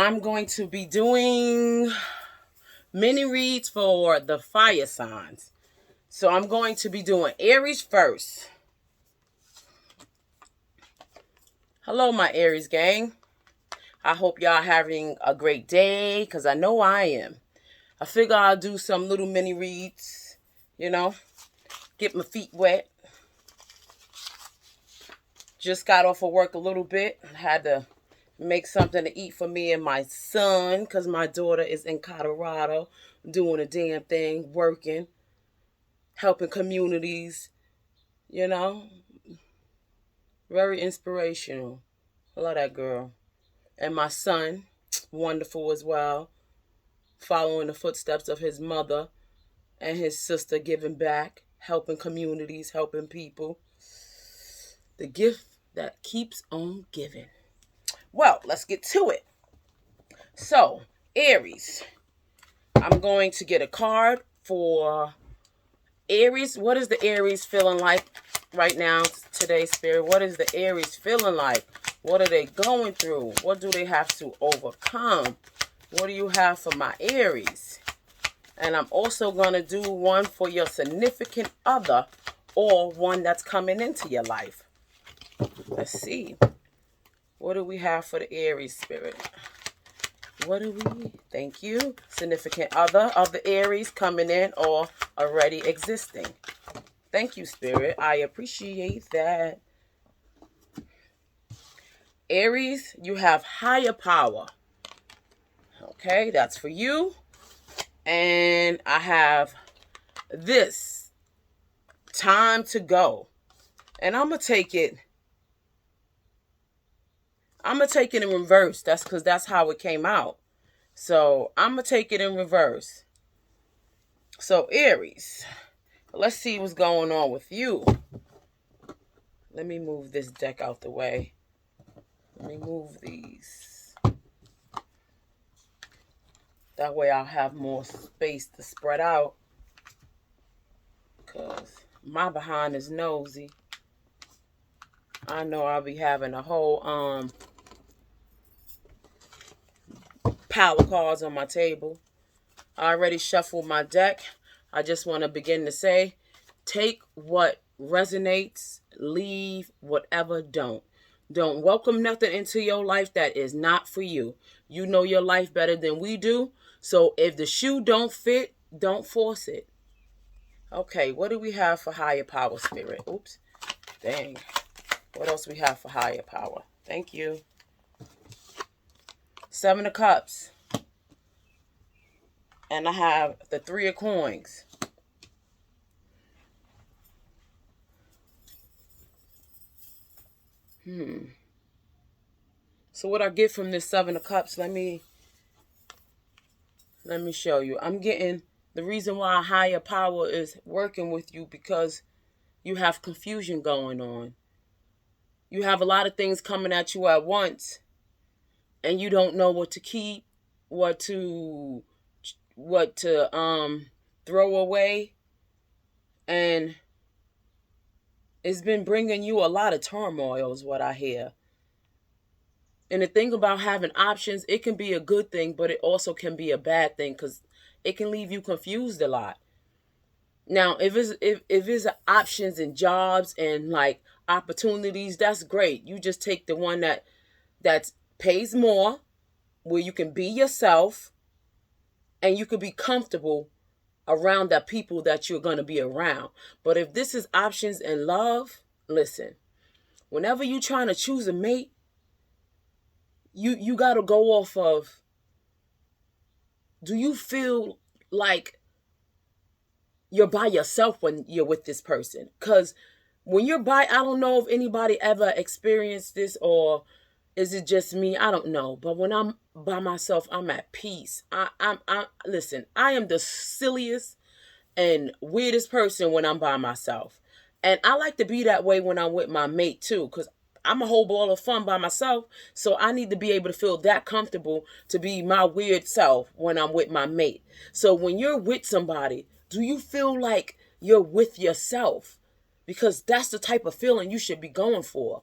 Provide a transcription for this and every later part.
I'm going to be doing mini reads for the fire signs. So I'm going to be doing Aries first. Hello, my Aries gang. I hope y'all having a great day, because I know I am. I figure I'll do some little mini reads, get my feet wet. Just got off of work a little bit. Had to make something to eat for me and my son, because my daughter is in Colorado doing a damn thing, working, helping communities, Very inspirational. I love that girl. And my son, wonderful as well, following the footsteps of his mother and his sister, giving back, helping communities, helping people. The gift that keeps on giving. Well, let's get to it. So, Aries. I'm going to get a card for Aries. What is the Aries feeling like right now today, Spirit? What is the Aries feeling like? What are they going through? What do they have to overcome? What do you have for my Aries? And I'm also going to do one for your significant other or one that's coming into your life. Let's see. What do we have for the Aries, Spirit? Thank you. Significant other of the Aries coming in or already existing. Thank you, Spirit. I appreciate that. Aries, you have higher power. Okay, that's for you. And I have this. Time to go. And I'm going to take it in reverse. That's because that's how it came out. So I'm going to take it in reverse. So Aries, let's see what's going on with you. Let me move this deck out the way. Let me move these. That way I'll have more space to spread out. Because my behind is nosy. I know I'll be having a whole pile of cards on my table. I already shuffled my deck. I just want to begin to say, take what resonates, leave whatever don't. Don't welcome nothing into your life that is not for you. You know your life better than we do. So if the shoe don't fit, don't force it. Okay, what do we have for higher power, Spirit? Oops. Dang. What else we have for higher power? Thank you. 7 of Cups. And I have the 3 of Coins. So what I get from this 7 of Cups, let me show you. I'm getting the reason why higher power is working with you, because you have confusion going on. You have a lot of things coming at you at once, and you don't know what to keep, what to throw away, and it's been bringing you a lot of turmoil is what I hear. And the thing about having options, it can be a good thing, but it also can be a bad thing, because it can leave you confused a lot. Now, if it's options and jobs and like opportunities, that's great. You just take the one that pays more, where you can be yourself and you can be comfortable around the people that you're going to be around. But if this is options and love, listen, whenever you're trying to choose a mate, you got to go off of, do you feel like you're by yourself when you're with this person? Because when you're I don't know if anybody ever experienced this, or is it just me? I don't know. But when I'm by myself, I'm at peace. Listen, I am the silliest and weirdest person when I'm by myself. And I like to be that way when I'm with my mate too, because I'm a whole ball of fun by myself. So I need to be able to feel that comfortable to be my weird self when I'm with my mate. So when you're with somebody, do you feel like you're with yourself? Because that's the type of feeling you should be going for.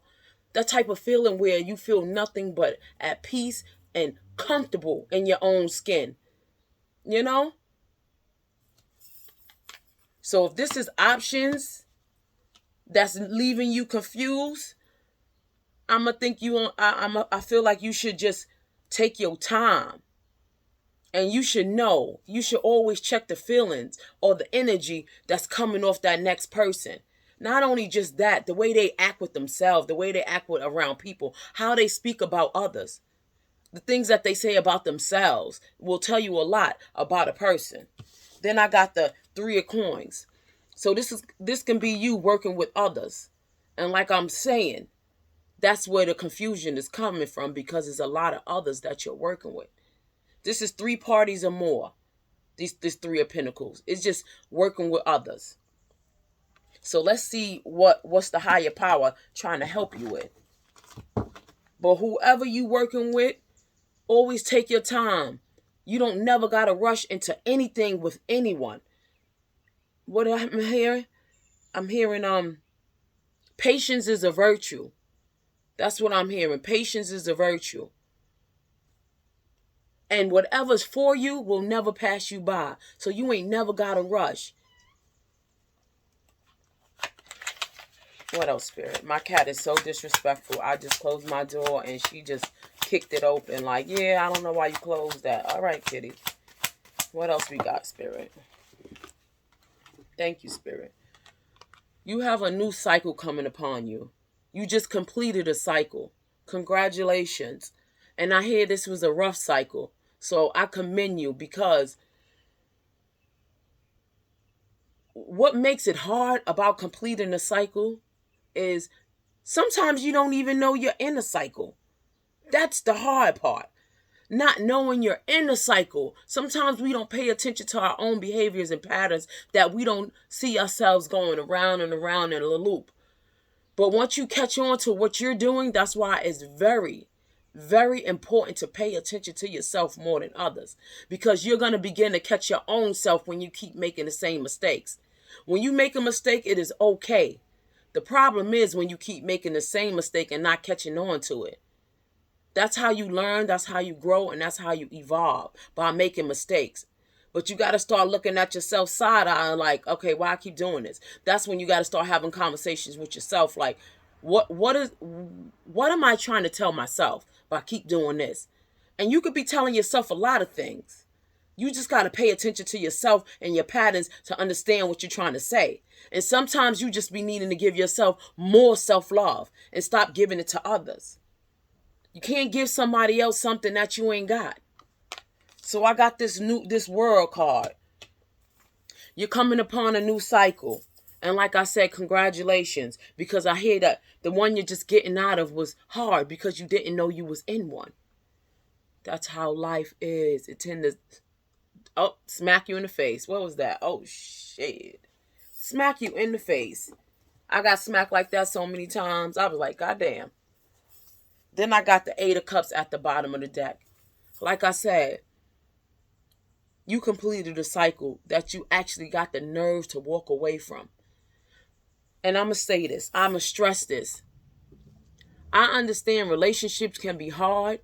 That type of feeling where you feel nothing but at peace and comfortable in your own skin, you know? So if this is options that's leaving you confused, I'ma think you on. I feel like you should just take your time, and you should know. You should always check the feelings or the energy that's coming off that next person. Not only just that, the way they act with themselves, the way they act with around people, how they speak about others, the things that they say about themselves will tell you a lot about a person. Then I got the Three of Coins. So this can be you working with others. And like I'm saying, that's where the confusion is coming from, because there's a lot of others that you're working with. This is 3 parties or more. This Three of Pentacles. It's just working with others. So let's see what's the higher power trying to help you with. But whoever you working with, always take your time. You don't never gotta rush into anything with anyone. What I'm hearing? I'm hearing patience is a virtue. That's what I'm hearing. Patience is a virtue. And whatever's for you will never pass you by. So you ain't never gotta rush. What else, Spirit? My cat is so disrespectful. I just closed my door and she just kicked it open. Like, yeah, I don't know why you closed that. All right, kitty. What else we got, Spirit? Thank you, Spirit. You have a new cycle coming upon you. You just completed a cycle. Congratulations. And I hear this was a rough cycle. So I commend you, because what makes it hard about completing a cycle is sometimes you don't even know you're in a cycle. That's the hard part. Not knowing you're in a cycle. Sometimes we don't pay attention to our own behaviors and patterns, that we don't see ourselves going around and around in a loop. But once you catch on to what you're doing, that's why it's very, very important to pay attention to yourself more than others, because you're going to begin to catch your own self when you keep making the same mistakes. When you make a mistake, it is okay. The problem is when you keep making the same mistake and not catching on to it. That's how you learn, that's how you grow, and that's how you evolve, by making mistakes. But you got to start looking at yourself side eye, like, okay, why I keep doing this? That's when you got to start having conversations with yourself, like, what am I trying to tell myself by keep doing this? And you could be telling yourself a lot of things. You just got to pay attention to yourself and your patterns to understand what you're trying to say. And sometimes you just be needing to give yourself more self-love and stop giving it to others. You can't give somebody else something that you ain't got. So I got this world card. You're coming upon a new cycle. And like I said, congratulations. Because I hear that the one you're just getting out of was hard because you didn't know you was in one. That's how life is. It tends to, smack you in the face. What was that? Oh, shit. Smack you in the face. I got smacked like that so many times. I was like, goddamn. Then I got the 8 of Cups at the bottom of the deck. Like I said, you completed a cycle that you actually got the nerve to walk away from. And I'm going to say this. I'm going to stress this. I understand relationships can be hard.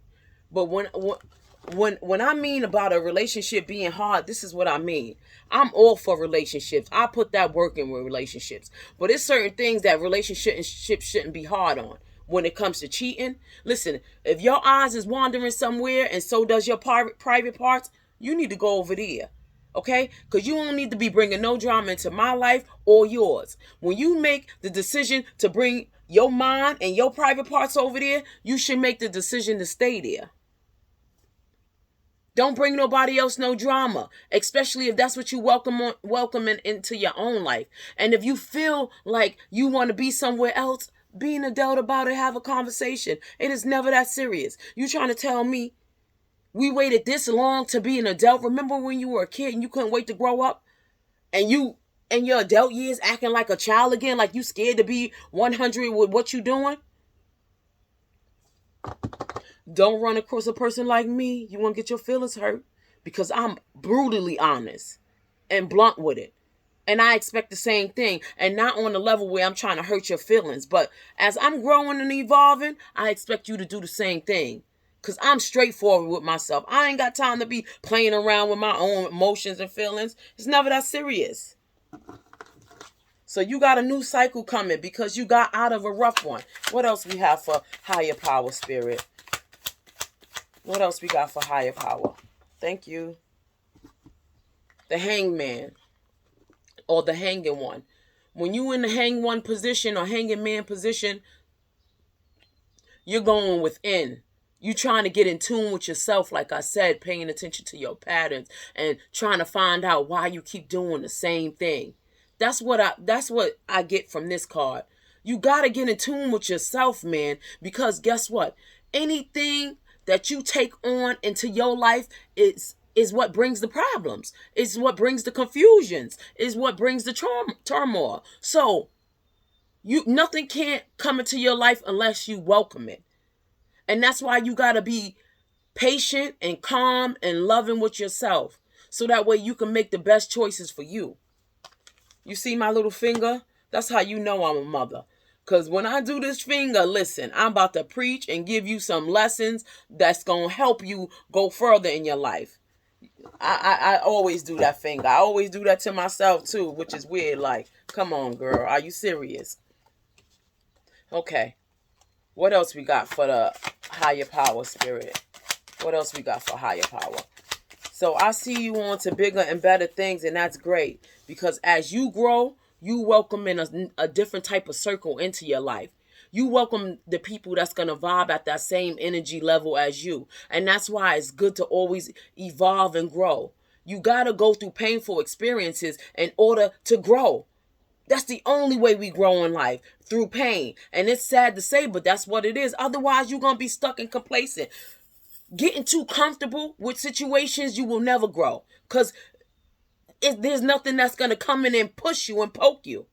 But when I mean about a relationship being hard, this is what I mean. I'm all for relationships. I put that work in with relationships. But there's certain things that relationships shouldn't be hard on. When it comes to cheating, listen, if your eyes is wandering somewhere and so does your private parts, you need to go over there, okay? Because you don't need to be bringing no drama into my life or yours. When you make the decision to bring your mind and your private parts over there, you should make the decision to stay there. Don't bring nobody else no drama, especially if that's what you welcome into your own life. And if you feel like you want to be somewhere else, be an adult about it, have a conversation. It is never that serious. You trying to tell me we waited this long to be an adult? Remember when you were a kid and you couldn't wait to grow up? And you in your adult years acting like a child again, like you scared to be 100 with what you doing? Don't run across a person like me. You won't get your feelings hurt, because I'm brutally honest and blunt with it. And I expect the same thing, and not on the level where I'm trying to hurt your feelings. But as I'm growing and evolving, I expect you to do the same thing. Because I'm straightforward with myself. I ain't got time to be playing around with my own emotions and feelings. It's never that serious. So you got a new cycle coming because you got out of a rough one. What else we have for higher power, spirit? What else we got for higher power? Thank you. The hangman or the hanging one. When you in the hang one position or hanging man position, you're going within. You trying to get in tune with yourself, like I said, paying attention to your patterns and trying to find out why you keep doing the same thing. That's what I get from this card. You got to get in tune with yourself, man, because guess what? Anything that you take on into your life is what brings the problems. Is what brings the confusions. Is what brings the turmoil. So, nothing can't come into your life unless you welcome it. And that's why you got to be patient and calm and loving with yourself. So that way you can make the best choices for you. You see my little finger? That's how you know I'm a mother. Because when I do this finger, listen, I'm about to preach and give you some lessons that's going to help you go further in your life. I always do that finger. I always do that to myself too, which is weird. Like, come on, girl. Are you serious? Okay. What else we got for the higher power, spirit? What else we got for higher power? So I see you on to bigger and better things, and that's great. Because as you grow, you welcome in a different type of circle into your life. You welcome the people that's going to vibe at that same energy level as you. And that's why it's good to always evolve and grow. You got to go through painful experiences in order to grow. That's the only way we grow in life, through pain. And it's sad to say, but that's what it is. Otherwise, you're going to be stuck and complacent. Getting too comfortable with situations, you will never grow. Because there's nothing that's going to come in and push you and poke you.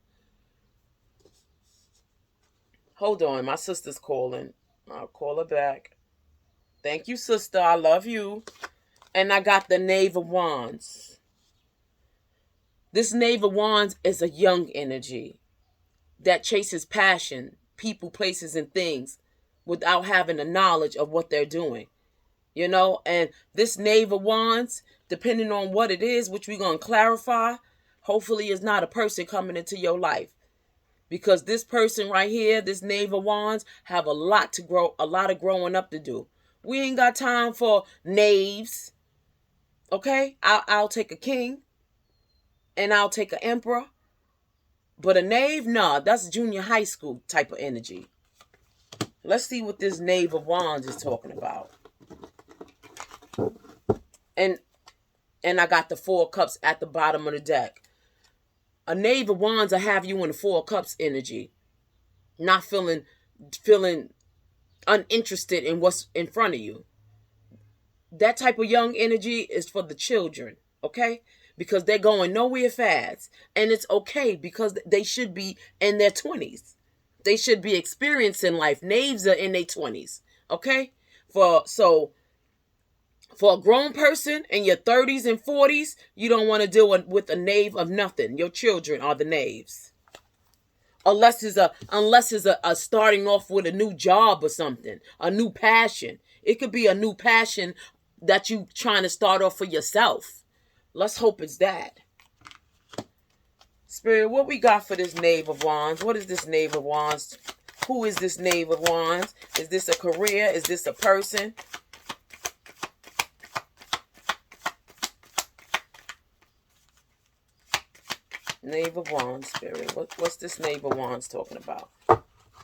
Hold on, my sister's calling. I'll call her back. Thank you, sister. I love you. And I got the Knave of Wands. This Knave of Wands is a young energy that chases passion, people, places, and things without having the knowledge of what they're doing. You know, and this Knave of Wands, depending on what it is, which we're going to clarify, hopefully is not a person coming into your life. Because this person right here, this Knave of Wands, have a lot of growing up to do. We ain't got time for knaves. Okay? I'll take a king. And I'll take an emperor. But a knave, nah, that's junior high school type of energy. Let's see what this Knave of Wands is talking about. And I got the Four of Cups at the bottom of the deck. A Knave of Wands will have you in the Four of Cups energy. Not feeling uninterested in what's in front of you. That type of young energy is for the children, okay? Because they're going nowhere fast. And it's okay because they should be in their 20s. They should be experiencing life. Knaves are in their 20s, okay? For a grown person in your 30s and 40s, you don't want to deal with a knave of nothing. Your children are the knaves. Unless it's a starting off with a new job or something, a new passion. It could be a new passion that you trying to start off for yourself. Let's hope it's that. Spirit, what we got for this Knave of Wands? What is this Knave of Wands? Who is this Knave of Wands? Is this a career? Is this a person? Knave of Wands, Spirit. What's this Knave of Wands talking about?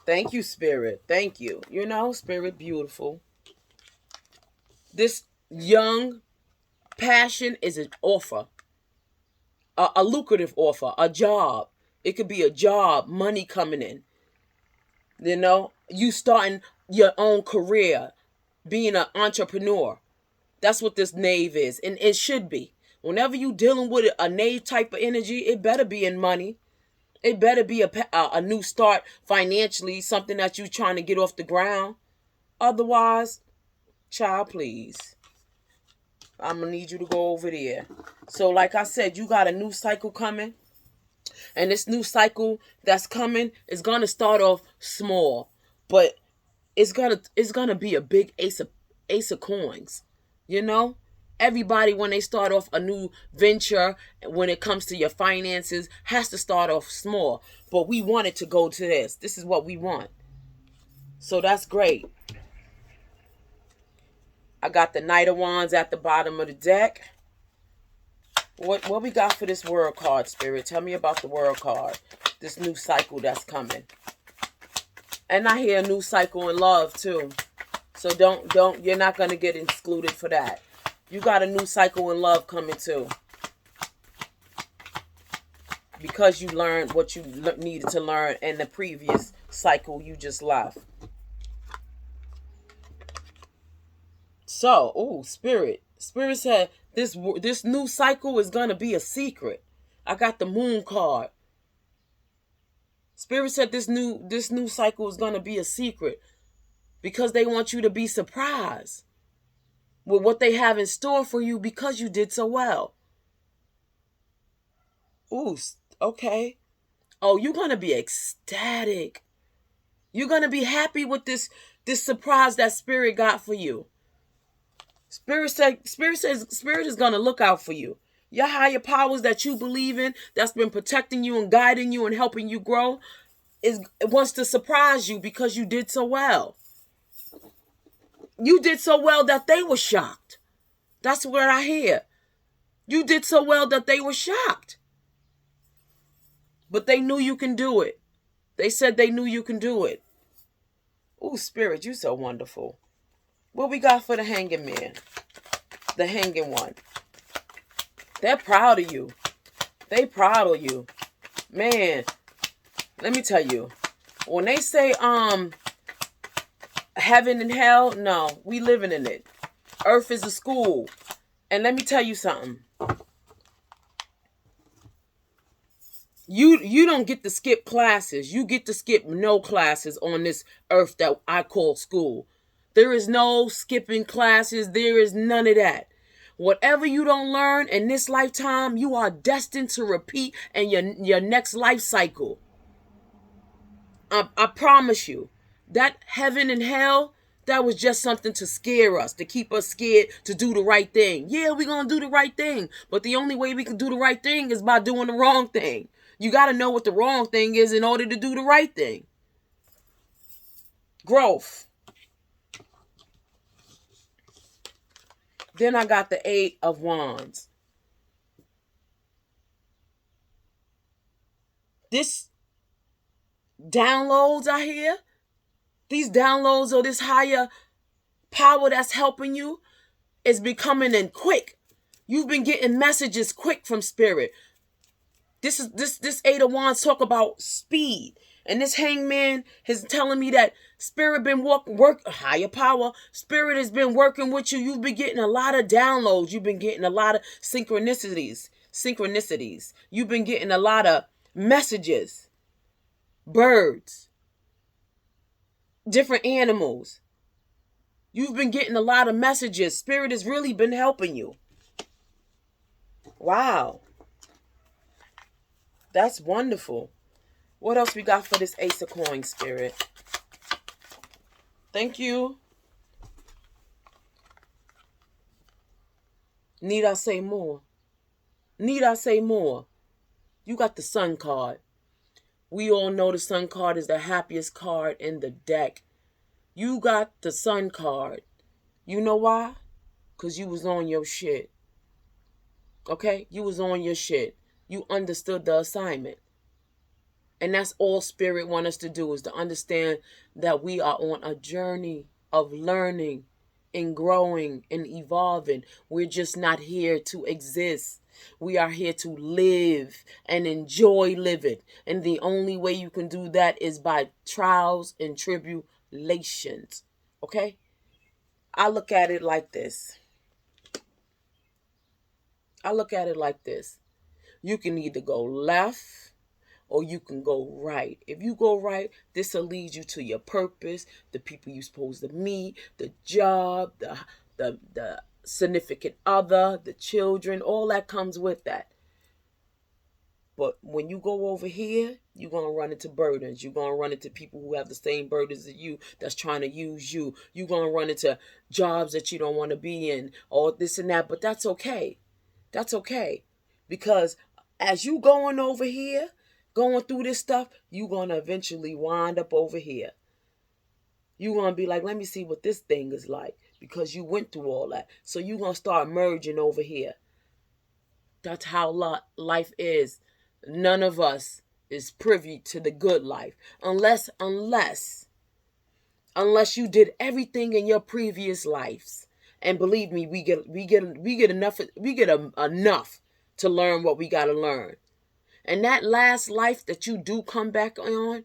Thank you, Spirit. Thank you. You know, Spirit, beautiful. This young passion is an offer. A lucrative offer. A job. It could be a job. Money coming in. You know, you starting your own career. Being an entrepreneur. That's what this knave is. And it should be. Whenever you dealing with a knave type of energy, it better be in money. It better be a new start financially, something that you trying to get off the ground. Otherwise, child, please. I'm going to need you to go over there. So like I said, you got a new cycle coming. And this new cycle that's coming is going to start off small. But it's gonna be a big ace of Ace of Coins. You know? Everybody, when they start off a new venture, when it comes to your finances, has to start off small. But we want it to go to this. This is what we want. So that's great. I got the Knight of Wands at the bottom of the deck. What we got for this World card, Spirit? Tell me about the World card. This new cycle that's coming. And I hear a new cycle in love too. So don't you're not gonna get excluded for that. You got a new cycle in love coming too. Because you learned what you needed to learn in the previous cycle you just left. So, Spirit said this new cycle is gonna be a secret. I got the Moon card. Spirit said this new cycle is gonna be a secret because they want you to be surprised with what they have in store for you because you did so well. Ooh, okay. Oh, you're gonna be ecstatic. You're gonna be happy with this surprise that Spirit got for you. Spirit is gonna look out for you. Your higher powers that you believe in, that's been protecting you and guiding you and helping you grow, wants to surprise you because you did so well. You did so well that they were shocked. That's what I hear. You did so well that they were shocked. But they knew you can do it. They said they knew you can do it. Ooh, Spirit, you so wonderful. What we got for the Hanging Man? The Hanging One. They're proud of you. They proud of you. Man, let me tell you. When they say heaven and hell, no, we living in it. Earth is a school. And let me tell you something. You don't get to skip classes. You get to skip no classes on this earth that I call school. There is no skipping classes. There is none of that. Whatever you don't learn in this lifetime, you are destined to repeat in your next life cycle. I promise you. That heaven and hell, that was just something to scare us, to keep us scared to do the right thing. Yeah, we're going to do the right thing. But the only way we can do the right thing is by doing the wrong thing. You got to know what the wrong thing is in order to do the right thing. Growth. Then I got the Eight of Wands. This downloads I hear, these downloads or this higher power that's helping you is becoming in quick. You've been getting messages quick from Spirit. This Eight of Wands talk about speed. And this Hangman is telling me that Spirit been work higher power. Spirit has been working with you. You've been getting a lot of downloads. You've been getting a lot of synchronicities. You've been getting a lot of messages. Birds. Different animals. You've been getting a lot of messages. Spirit has really been helping you. Wow. That's wonderful. What else we got for this Ace of Coins, Spirit? Thank you. Need I say more? Need I say more? You got the Sun card. We all know the Sun card is the happiest card in the deck. You got the Sun card. You know why? Because you was on your shit. Okay? You was on your shit. You understood the assignment. And that's all Spirit wants us to do, is to understand that we are on a journey of learning and growing and evolving. We're just not here to exist. We are here to live and enjoy living. And the only way you can do that is by trials and tribulations. Okay? I look at it like this. You can either go left or you can go right. If you go right, this will lead you to your purpose, the people you're supposed to meet, the job, the significant other, the children, all that comes with that. But when you go over here, you're going to run into burdens. You're going to run into people who have the same burdens as you that's trying to use you. You're going to run into jobs that you don't want to be in, or this and that. But that's okay. That's okay. Because as you going over here, going through this stuff, you're going to eventually wind up over here. You're going to be like, let me see what this thing is like. Because you went through all that. So you're going to start merging over here. That's how life is. None of us is privy to the good life. Unless you did everything in your previous lives. And believe me, we get enough to learn what we got to learn. And that last life that you do come back on,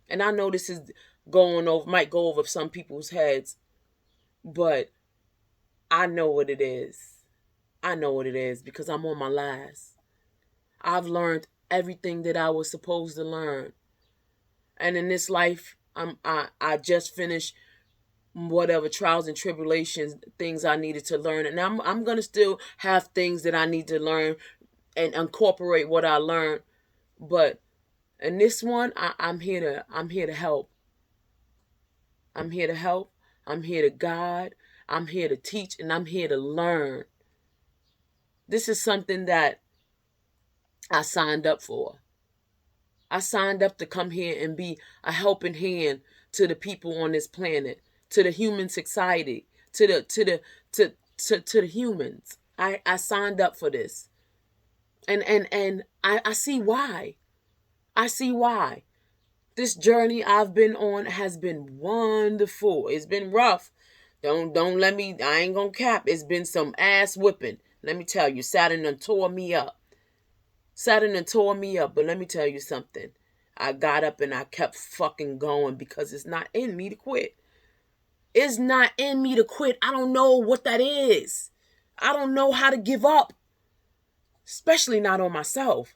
and I know this is might go over some people's heads, but I know what it is. I know what it is because I'm on my last. I've learned everything that I was supposed to learn. And in this life, I just finished whatever trials and tribulations, things I needed to learn. And I'm going to still have things that I need to learn and incorporate what I learned. But in this one, I'm here to help. I'm here to help. I'm here to guide. I'm here to teach, and I'm here to learn. This is something that I signed up for. I signed up to come here and be a helping hand to the people on this planet, to the human society, to the humans. I signed up for this. And I see why. I see why. This journey I've been on has been wonderful. It's been rough. Don't let me, I ain't gonna cap. It's been some ass whipping. Let me tell you, Saturn done tore me up. But let me tell you something. I got up and I kept fucking going because it's not in me to quit. It's not in me to quit. I don't know what that is. I don't know how to give up. Especially not on myself.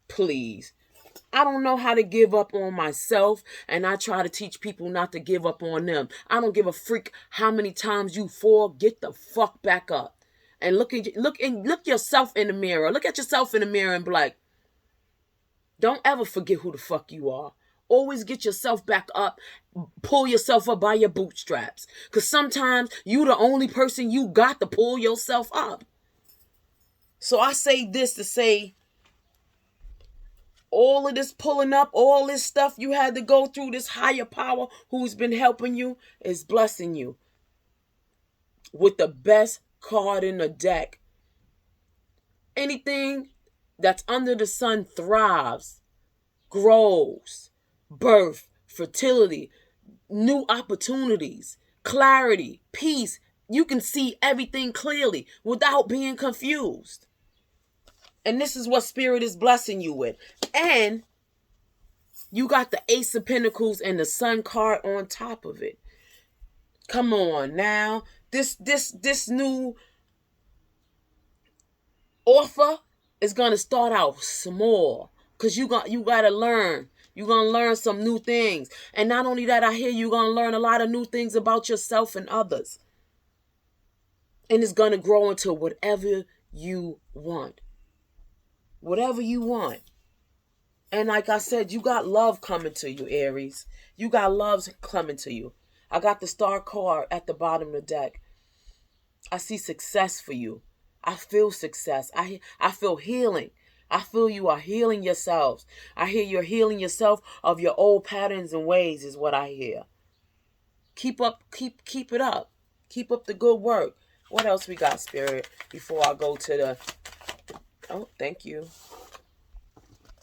Please. I don't know how to give up on myself, and I try to teach people not to give up on them. I don't give a freak how many times you fall. Get the fuck back up. And look yourself in the mirror. Look at yourself in the mirror and be like, don't ever forget who the fuck you are. Always get yourself back up. Pull yourself up by your bootstraps. Because sometimes you the only person you got to pull yourself up. So I say this to say, all of this pulling up, all this stuff you had to go through, this higher power who's been helping you is blessing you with the best card in the deck. Anything that's under the sun thrives, grows, birth, fertility, new opportunities, clarity, peace. You can see everything clearly without being confused. And this is what Spirit is blessing you with. And you got the Ace of Pentacles and the Sun card on top of it. Come on now. This new offer is going to start out small. Because you got to learn. You're going to learn some new things. And not only that, I hear you're going to learn a lot of new things about yourself and others. And it's going to grow into whatever you want. Whatever you want. And like I said, you got love coming to you, Aries. You got love coming to you. I got the Star card at the bottom of the deck. I see success for you. I feel success. I feel healing. I feel you are healing yourselves. I hear you're healing yourself of your old patterns and ways is what I hear. Keep it up. Keep up the good work. What else we got, Spirit, before I go to the... Oh, thank you.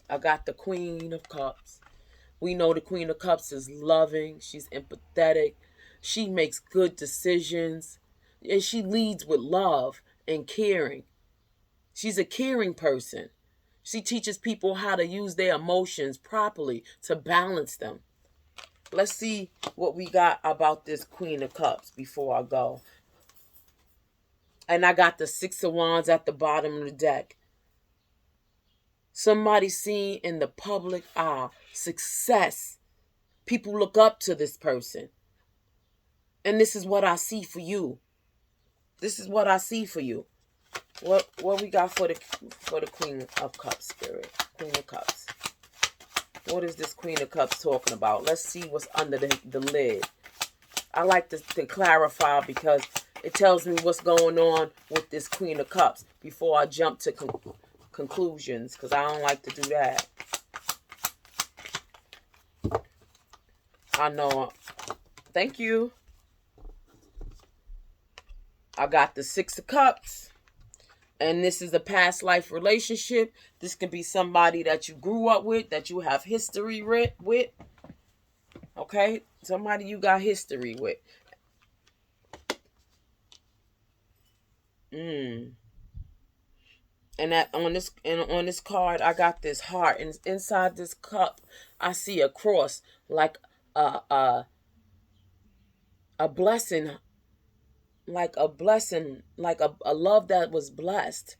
I got the Queen of Cups. We know the Queen of Cups is loving. She's empathetic. She makes good decisions. And she leads with love and caring. She's a caring person. She teaches people how to use their emotions properly to balance them. Let's see what we got about this Queen of Cups before I go. And I got the Six of Wands at the bottom of the deck. Somebody seen in the public eye success. People look up to this person. And this is what I see for you. This is what I see for you. What we got for the Queen of Cups, Spirit? Queen of Cups. What is this Queen of Cups talking about? Let's see what's under the lid. I like to clarify because it tells me what's going on with this Queen of Cups before I jump to conclusions, because I don't like to do that. I know. Thank you. I got the Six of Cups. And this is a past life relationship. This can be somebody that you grew up with, that you have history with. Okay? Somebody you got history with. And that on this card, I got this heart. And inside this cup, I see a cross, like a blessing, like a love that was blessed.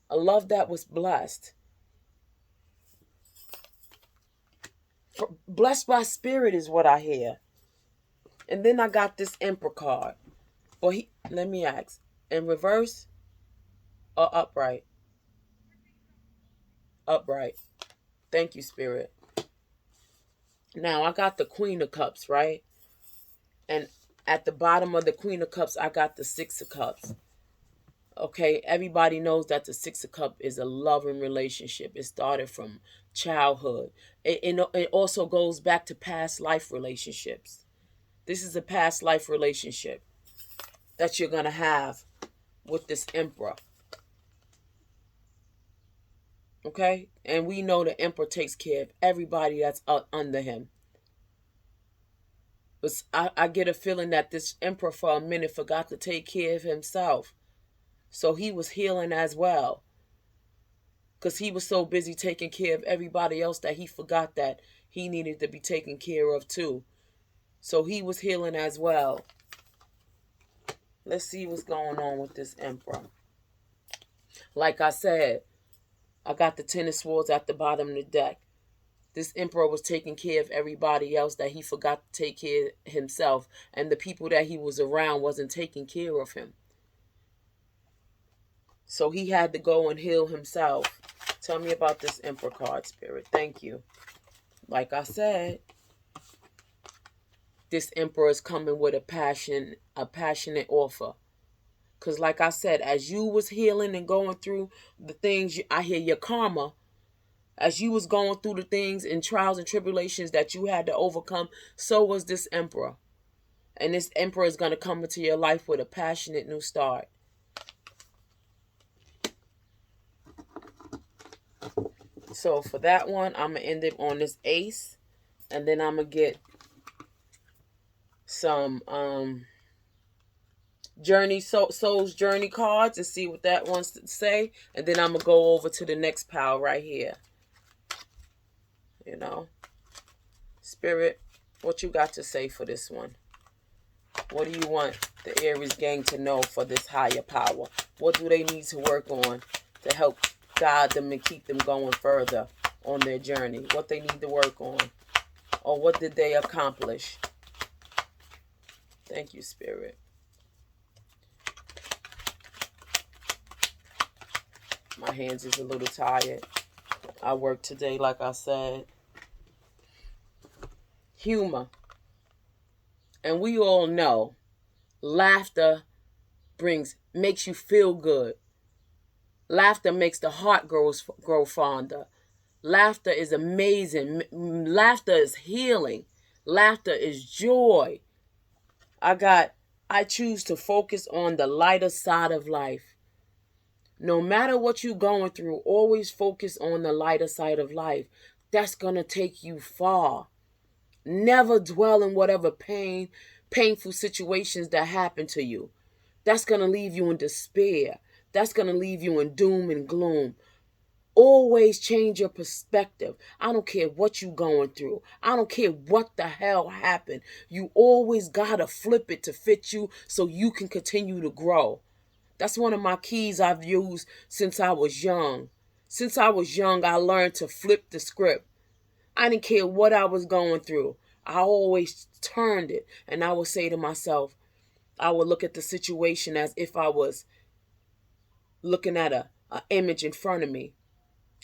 A love that was blessed. Blessed by spirit is what I hear. And then I got this Emperor card. Well, let me ask. In reverse or upright? Upright. Thank you, Spirit. Now, I got the Queen of Cups, right? And at the bottom of the Queen of Cups, I got the Six of Cups. Okay, everybody knows that the Six of Cups is a loving relationship. It started from childhood. It also goes back to past life relationships. This is a past life relationship that you're going to have with this Emperor. Okay? And we know the Emperor takes care of everybody that's under him. But I get a feeling that this Emperor for a minute forgot to take care of himself. So he was healing as well. Because he was so busy taking care of everybody else that he forgot that he needed to be taken care of too. So he was healing as well. Let's see what's going on with this Emperor. Like I said, I got the Ten of Swords at the bottom of the deck. This Emperor was taking care of everybody else that he forgot to take care of himself. And the people that he was around wasn't taking care of him. So he had to go and heal himself. Tell me about this Emperor card, Spirit. Thank you. Like I said, this Emperor is coming with a passionate offer. Because like I said, as you was healing and going through the things, I hear your karma. As you was going through the things and trials and tribulations that you had to overcome, so was this Emperor. And this Emperor is going to come into your life with a passionate new start. So for that one, I'm going to end it on this Ace. And then I'm going to get some Soul's Journey cards and see what that wants to say. And then I'm going to go over to the next pile right here. You know. Spirit, what you got to say for this one? What do you want the Aries gang to know for this higher power? What do they need to work on to help guide them and keep them going further on their journey? What they need to work on? Or what did they accomplish? Thank you, Spirit. My hands is a little tired. I worked today, like I said. Humor. And we all know laughter makes you feel good. Laughter makes the heart grow fonder. Laughter is amazing. Laughter is healing. Laughter is joy. I choose to focus on the lighter side of life. No matter what you're going through, always focus on the lighter side of life. That's going to take you far. Never dwell in whatever painful situations that happen to you. That's going to leave you in despair. That's going to leave you in doom and gloom. Always change your perspective. I don't care what you're going through. I don't care what the hell happened. You always got to flip it to fit you so you can continue to grow. That's one of my keys I've used since I was young. Since I was young, I learned to flip the script. I didn't care what I was going through. I always turned it. And I would say to myself, I would look at the situation as if I was looking at a image in front of me.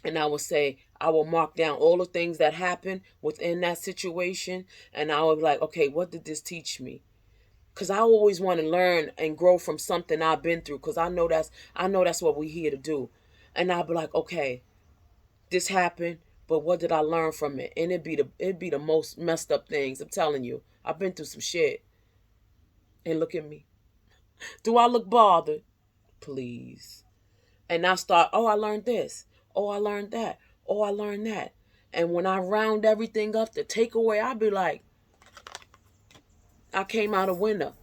And I will say, I will mark down all the things that happened within that situation. And I will be like, okay, what did this teach me? Because I always want to learn and grow from something I've been through. Because I know that's what we're here to do. And I'll be like, okay, this happened, but what did I learn from it? And it'd be the most messed up things. I'm telling you, I've been through some shit. And look at me. Do I look bothered? Please. And I start, oh, I learned this. Oh, I learned that. Oh, I learned that. And when I round everything up, the takeaway, I'll be like, I came out a winner.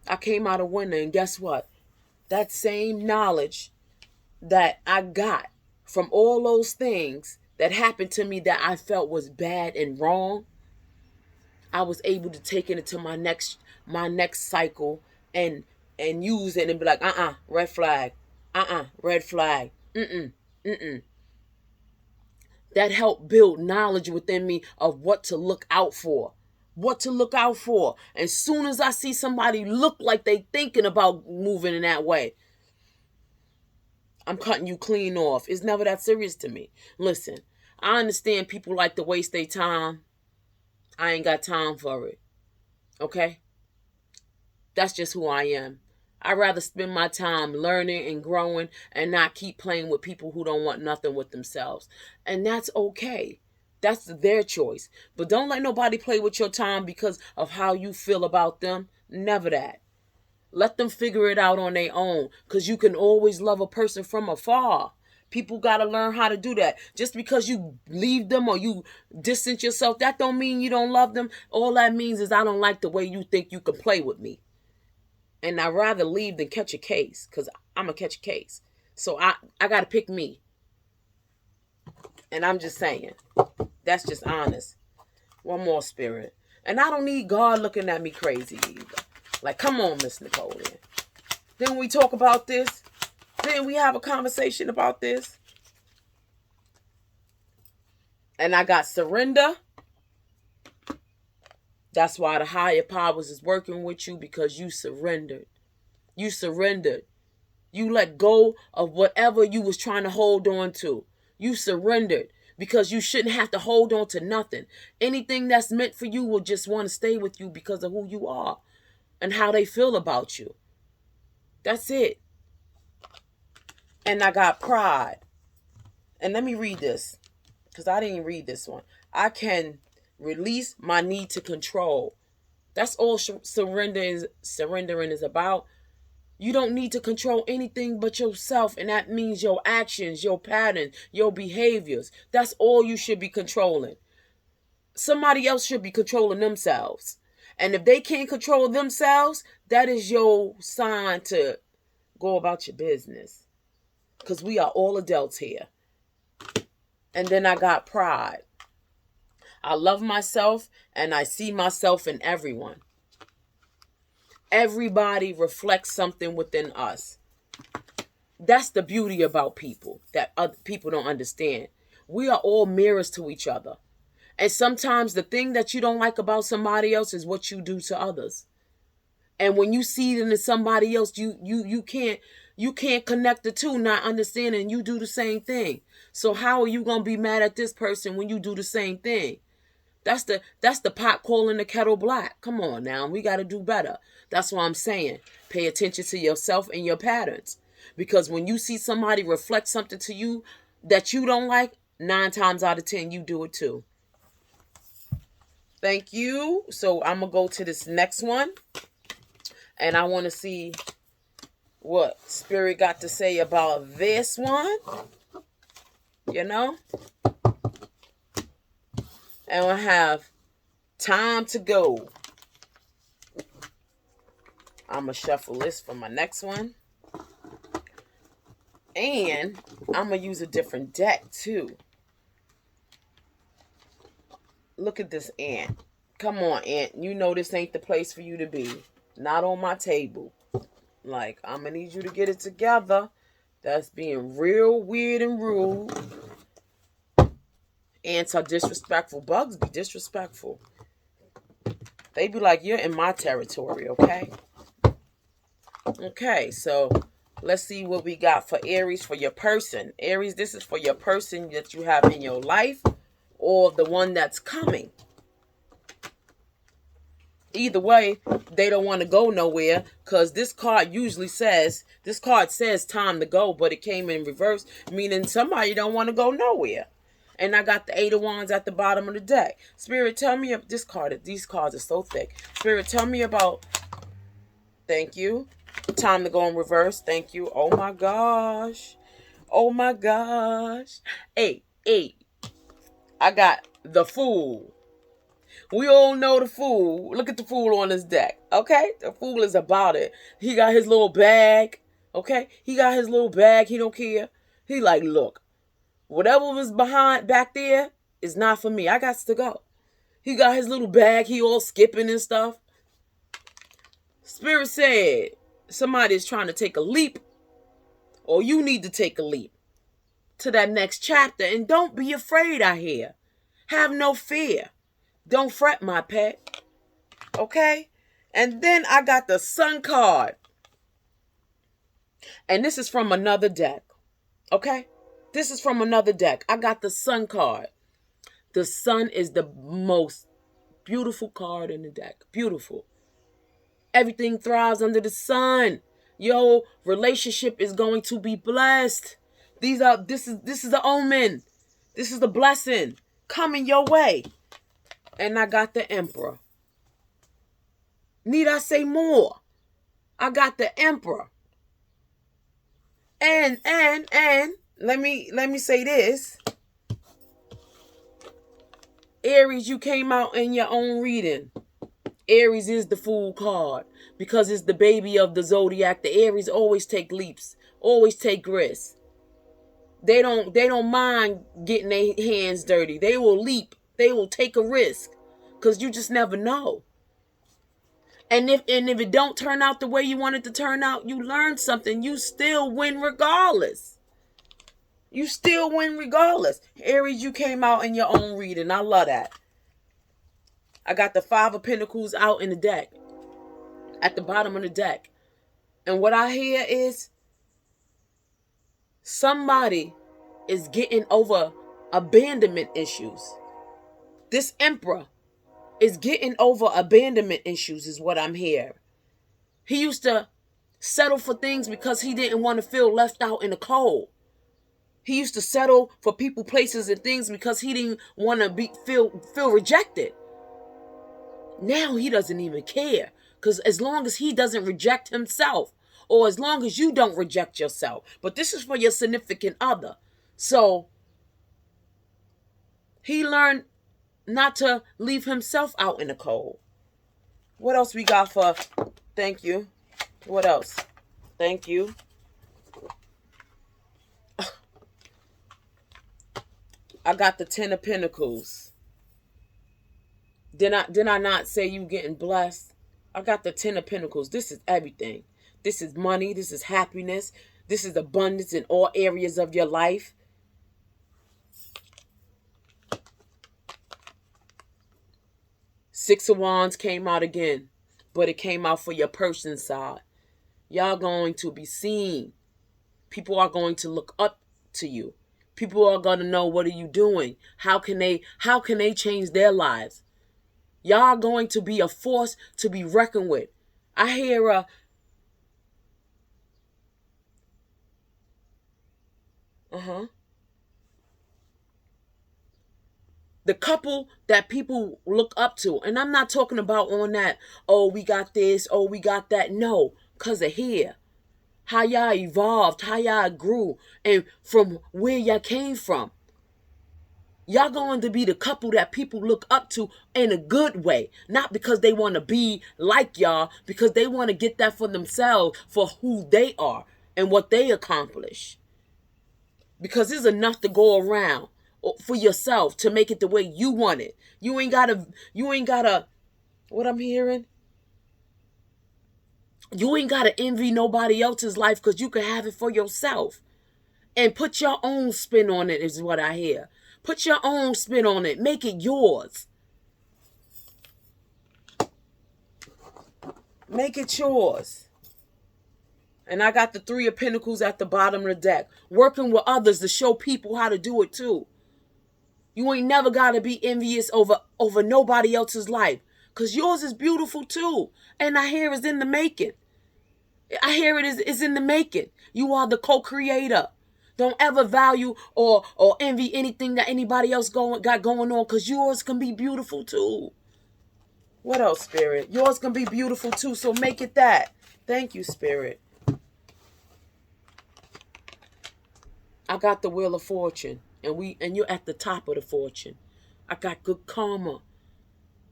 I came out a winner. And guess what? That same knowledge that I got from all those things that happened to me that I felt was bad and wrong, I was able to take it into my next cycle and use it and be like, red flag. Red flag. That helped build knowledge within me of what to look out for. What to look out for. And soon as I see somebody look like they thinking about moving in that way, I'm cutting you clean off. It's never that serious to me. Listen, I understand people like to waste their time. I ain't got time for it. Okay? That's just who I am. I'd rather spend my time learning and growing and not keep playing with people who don't want nothing with themselves. And that's okay. That's their choice. But don't let nobody play with your time because of how you feel about them. Never that. Let them figure it out on their own, because you can always love a person from afar. People got to learn how to do that. Just because you leave them or you distance yourself, that don't mean you don't love them. All that means is I don't like the way you think you can play with me. And I'd rather leave than catch a case, because I'm going to catch a case. So I got to pick me. And I'm just saying. That's just honest. One more, Spirit. And I don't need God looking at me crazy either. Like, come on, Miss Napoleon. Didn't we talk about this? Didn't we have a conversation about this? And I got surrender. That's why the higher powers is working with you, because you surrendered. You surrendered. You let go of whatever you was trying to hold on to. You surrendered because you shouldn't have to hold on to nothing. Anything that's meant for you will just want to stay with you because of who you are and how they feel about you. That's it. And I got pride. And let me read this, because I didn't read this one. I can release my need to control. That's all surrendering is about. You don't need to control anything but yourself, and that means your actions, your patterns, your behaviors. That's all you should be controlling. Somebody else should be controlling themselves. And if they can't control themselves, that is your sign to go about your business. Because we are all adults here. And then I got pride. I love myself and I see myself in everyone. Everybody reflects something within us. That's the beauty about people that other people don't understand. We are all mirrors to each other. And sometimes the thing that you don't like about somebody else is what you do to others. And when you see it in somebody else, you can't connect the two, not understanding you do the same thing. So how are you going to be mad at this person when you do the same thing? That's the pot calling the kettle black. Come on now, we got to do better. That's what I'm saying. Pay attention to yourself and your patterns. Because when you see somebody reflect something to you that you don't like, 9 times out of 10, you do it too. Thank you. So I'm going to go to this next one. And I want to see what Spirit got to say about this one. You know? And we'll have time to go. I'm going to shuffle this for my next one. And I'm going to use a different deck too. Look at this ant. Come on, ant. You know this ain't the place for you to be. Not on my table. Like, I'm going to need you to get it together. That's being real weird and rude. Ants are disrespectful. Bugs be disrespectful. They be like, you're in my territory, okay? Okay, so Let's see what we got for Aries, for your person. Aries, this is for your person that you have in your life or the one that's coming. Either way, they don't want to go nowhere because this card says time to go, but it came in reverse, meaning somebody don't want to go nowhere. And I got the Eight of Wands at the bottom of the deck. Spirit, tell me if these cards are so thick. Spirit, tell me about, thank you. Time to go in reverse. Thank you. Oh my gosh. Oh my gosh. Eight. I got the Fool. We all know the Fool. Look at the Fool on his deck. Okay? The Fool is about it. He got his little bag. Okay? He got his little bag. He don't care. He like, look, whatever was back there is not for me. I got to go. He got his little bag. He all skipping and stuff. Spirit said somebody is trying to take a leap, or you need to take a leap to that next chapter. And don't be afraid, I hear. Have no fear. Don't fret, my pet. Okay? And then I got the Sun card. And this is from another deck. Okay? This is from another deck. I got the Sun card. The Sun is the most beautiful card in the deck. Beautiful. Everything thrives under the sun. Your relationship is going to be blessed. This is the omen. This is the blessing coming your way. And I got the Emperor. Need I say more? I got the Emperor. And let me say this. Aries, you came out in your own reading. Aries is the Fool card because it's the baby of the zodiac. The Aries always take leaps, always take risks. They don't mind getting their hands dirty. They will leap. They will take a risk because you just never know. And if it don't turn out the way you want it to turn out, you learn something. You still win regardless. You still win regardless. Aries, you came out in your own reading. I love that. I got the Five of Pentacles out in the deck. At the bottom of the deck. And what I hear is somebody is getting over abandonment issues. This Emperor is getting over abandonment issues is what I'm hearing. He used to settle for things because he didn't want to feel left out in the cold. He used to settle for people, places, and things because he didn't want to feel rejected. Now he doesn't even care. Because as long as he doesn't reject himself, or as long as you don't reject yourself. But this is for your significant other. So he learned not to leave himself out in the cold. What else we got for? Thank you. What else? Thank you. I got the Ten of Pentacles. Did I not say you getting blessed? I got the Ten of Pentacles. This is everything. This is money. This is happiness. This is abundance in all areas of your life. Six of Wands came out again, but it came out for your person side. Y'all going to be seen. People are going to look up to you. People are going to know, what are you doing? How can they change their lives? Y'all are going to be a force to be reckoned with. I hear the couple that people look up to. And I'm not talking about on that, oh, we got this, oh, we got that. No, because of here. How y'all evolved, how y'all grew, and from where y'all came from. Y'all going to be the couple that people look up to in a good way. Not because they want to be like y'all, because they want to get that for themselves, for who they are and what they accomplish. Because there's enough to go around for yourself to make it the way you want it. You ain't gotta, what I'm hearing? You ain't gotta envy nobody else's life because you can have it for yourself. And put your own spin on it is what I hear. Put your own spin on it. Make it yours. Make it yours. And I got the Three of Pentacles at the bottom of the deck. Working with others to show people how to do it too. You ain't never got to be envious over nobody else's life. Because yours is beautiful too. And I hear it's in the making. I hear it is in the making. You are the co-creator. Don't ever value or envy anything that anybody else got going on, because yours can be beautiful too. What else, Spirit? Yours can be beautiful too, so make it that. Thank you, Spirit. I got the Wheel of Fortune, and you're at the top of the fortune. I got good karma.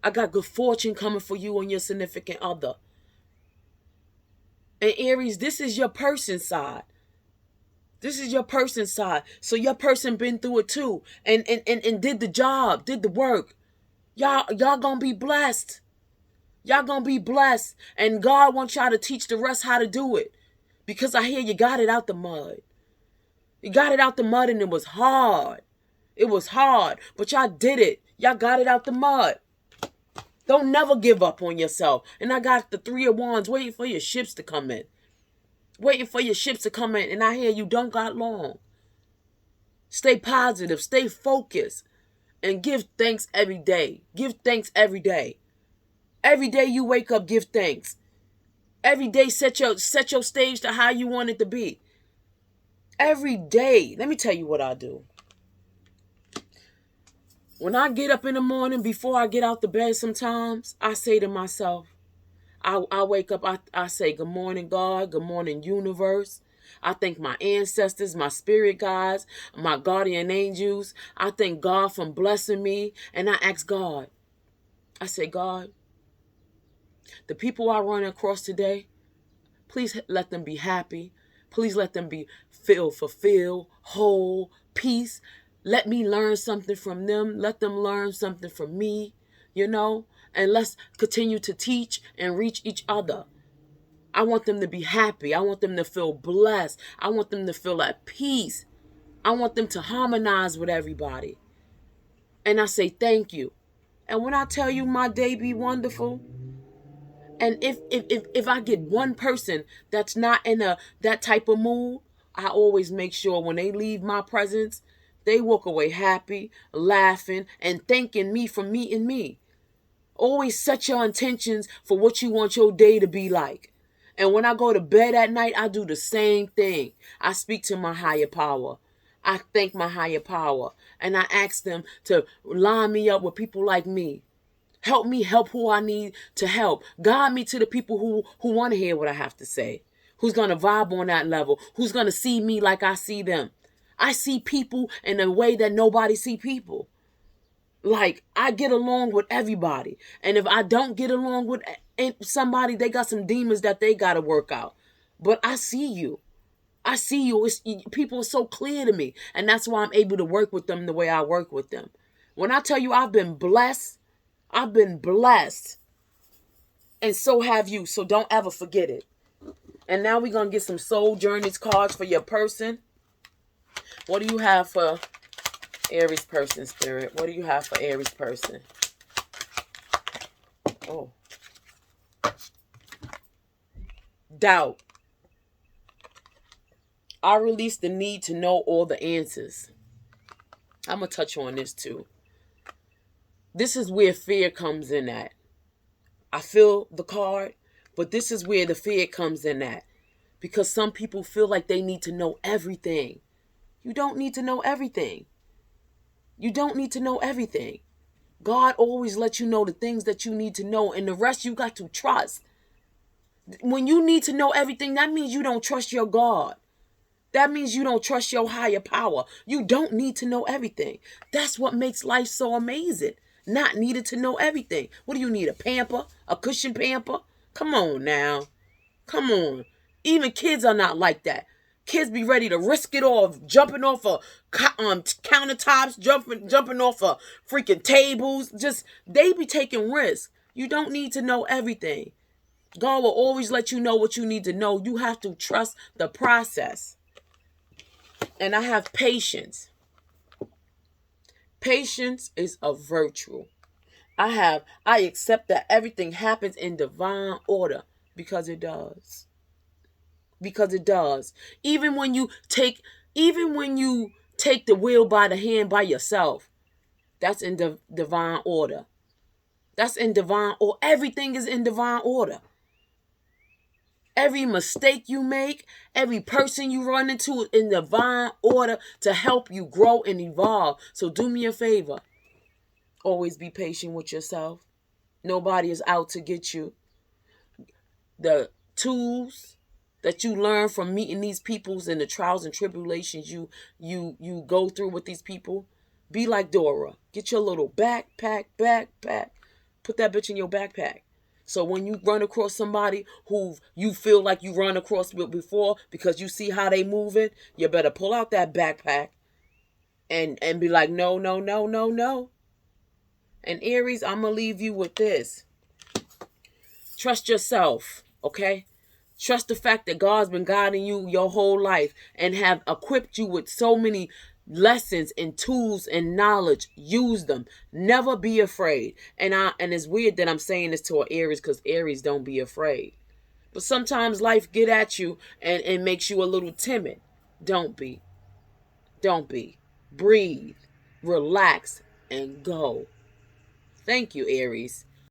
I got good fortune coming for you and your significant other. And Aries, this is your person side. This is your person side. So your person been through it too. And did the job, did the work. Y'all gonna be blessed. Y'all gonna be blessed. And God wants y'all to teach the rest how to do it. Because I hear you got it out the mud. You got it out the mud and it was hard. It was hard. But y'all did it. Y'all got it out the mud. Don't never give up on yourself. And I got the Three of Wands waiting for your ships to come in. Waiting for your ships to come in. And I hear you don't got long. Stay positive. Stay focused. And give thanks every day. Give thanks every day. Every day you wake up, give thanks. Every day set your stage to how you want it to be. Every day. Let me tell you what I do. When I get up in the morning, before I get out the bed sometimes, I say to myself, I wake up, I say, good morning, God. Good morning, universe. I thank my ancestors, my spirit guides, my guardian angels. I thank God for blessing me. And I ask God, I say, God, the people I run across today, please let them be happy. Please let them be fulfilled, whole, peace. Let me learn something from them. Let them learn something from me, and let's continue to teach and reach each other. I want them to be happy. I want them to feel blessed. I want them to feel at peace. I want them to harmonize with everybody. And I say thank you. And when I tell you my day be wonderful, and if I get one person that's not in that type of mood, I always make sure when they leave my presence, they walk away happy, laughing, and thanking me for meeting me. Always set your intentions for what you want your day to be like. And when I go to bed at night, I do the same thing. I speak to my higher power. I thank my higher power. And I ask them to line me up with people like me. Help me help who I need to help. Guide me to the people who want to hear what I have to say. Who's going to vibe on that level. Who's going to see me like I see them. I see people in a way that nobody see people. Like, I get along with everybody. And if I don't get along with somebody, they got some demons that they got to work out. But I see you. I see you. People are so clear to me. And that's why I'm able to work with them the way I work with them. When I tell you I've been blessed, and so have you. So don't ever forget it. And now we're going to get some Soul Journeys cards for your person. What do you have for Aries person, Spirit? What do you have for Aries person? Oh. Doubt. I release the need to know all the answers. I'm going to touch on this too. This is where fear comes in at. I feel the card, but this is where the fear comes in at. Because some people feel like they need to know everything. You don't need to know everything. You don't need to know everything. God always lets you know the things that you need to know, and the rest you got to trust. When you need to know everything, that means you don't trust your God. That means you don't trust your higher power. You don't need to know everything. That's what makes life so amazing. Not needed to know everything. What do you need? A pamper? A cushion pamper? Come on now. Come on. Even kids are not like that. Kids be ready to risk it all, jumping off of countertops, jumping off of freaking tables. They be taking risks. You don't need to know everything. God will always let you know what you need to know. You have to trust the process. And I have patience. Patience is a virtue. I accept that everything happens in divine order, because it does. because it does. Even when you take the wheel by the hand by yourself, that's in divine order. That's in divine order. Everything is in divine order. Every mistake you make, every person you run into is in divine order to help you grow and evolve. So do me a favor. Always be patient with yourself. Nobody is out to get you. The tools that you learn from meeting these peoples and the trials and tribulations you go through with these people, be like Dora. Get your little backpack. Put that bitch in your backpack. So when you run across somebody who you feel like you run across before because you see how they moving, you better pull out that backpack and be like, no. And Aries, I'm going to leave you with this. Trust yourself, okay? Trust the fact that God's been guiding you your whole life and have equipped you with so many lessons and tools and knowledge. Use them. Never be afraid. And it's weird that I'm saying this to an Aries, because Aries don't be afraid. But sometimes life get at you and makes you a little timid. Don't be. Breathe, relax, and go. Thank you, Aries.